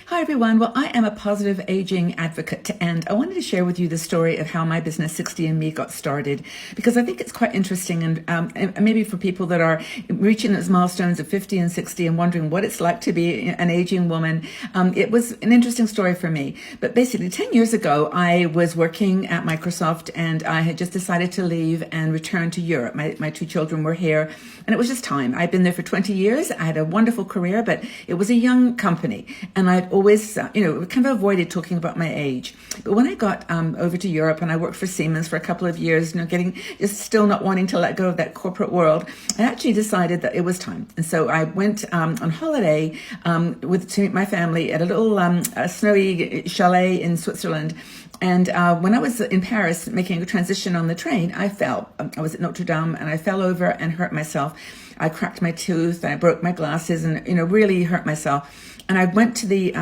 Hi everyone. Well, I am a positive aging advocate, and I wanted to share with you the story of how my business 60andMe got started, because I think it's quite interesting, and maybe for people that are reaching those milestones of 50 and 60 and wondering what it's like to be an aging woman. It was an interesting story for me. But basically 10 years ago, I was working at Microsoft, and I had just decided to leave and return to Europe. My two children were here, and it was just time. I'd been there for 20 years. I had a wonderful career, but it was a young company, and I'd always, kind of avoided talking about my age. But when I got over to Europe and I worked for Siemens for a couple of years, just still not wanting to let go of that corporate world, I actually decided that it was time. And so I went on holiday to meet my family at a little snowy chalet in Switzerland. And when I was in Paris making a transition on the train, I fell. I was at Notre Dame and I fell over and hurt myself. I cracked my tooth and I broke my glasses and, really hurt myself. And I went to the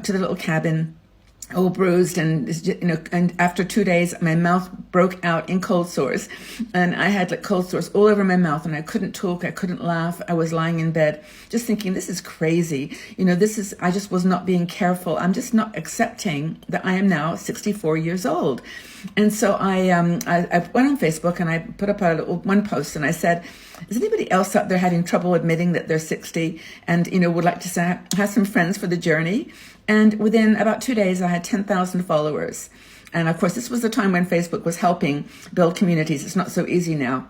little cabin, all bruised, and after 2 days, my mouth broke out in cold sores, and I had like cold sores all over my mouth, and I couldn't talk, I couldn't laugh. I was lying in bed, just thinking, this is crazy. I just was not being careful. I'm just not accepting that I am now 64 years old. And so I went on Facebook and I put up one post, and I said, is anybody else out there having trouble admitting that they're 60 and, would like to have some friends for the journey? And within about 2 days, I had 10,000 followers. And of course, this was the time when Facebook was helping build communities. It's not so easy now.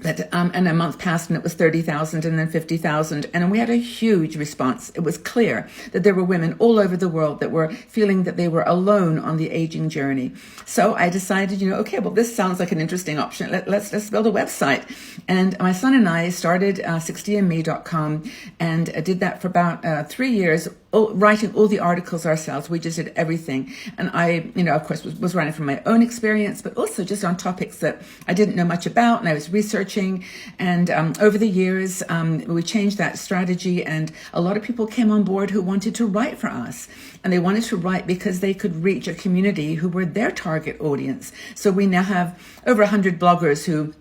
And a month passed and it was 30,000 and then 50,000. And we had a huge response. It was clear that there were women all over the world that were feeling that they were alone on the aging journey. So I decided, okay, well, this sounds like an interesting option. Let's build a website. And my son and I started 60andme.com and did that for about 3 years, writing all the articles ourselves. We just did everything. And I, of course, was writing from my own experience, but also just on topics that I didn't know much about, and I was researching. And over the years, we changed that strategy, and a lot of people came on board who wanted to write for us. And they wanted to write because they could reach a community who were their target audience. So we now have over 100 bloggers who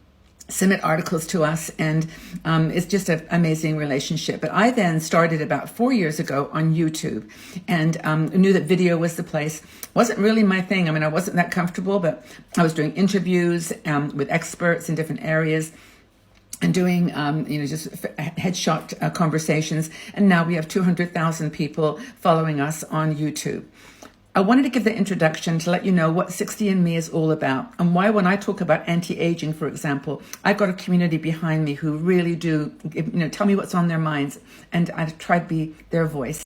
submit articles to us, and it's just an amazing relationship. But I then started about 4 years ago on YouTube, and knew that video was the place. Wasn't really my thing. I wasn't that comfortable, but I was doing interviews with experts in different areas and doing, just headshot conversations. And now we have 200,000 people following us on YouTube. I wanted to give the introduction to let you know what 60andMe is all about, and why when I talk about anti-aging, for example, I've got a community behind me who really do, tell me what's on their minds, and I try to be their voice.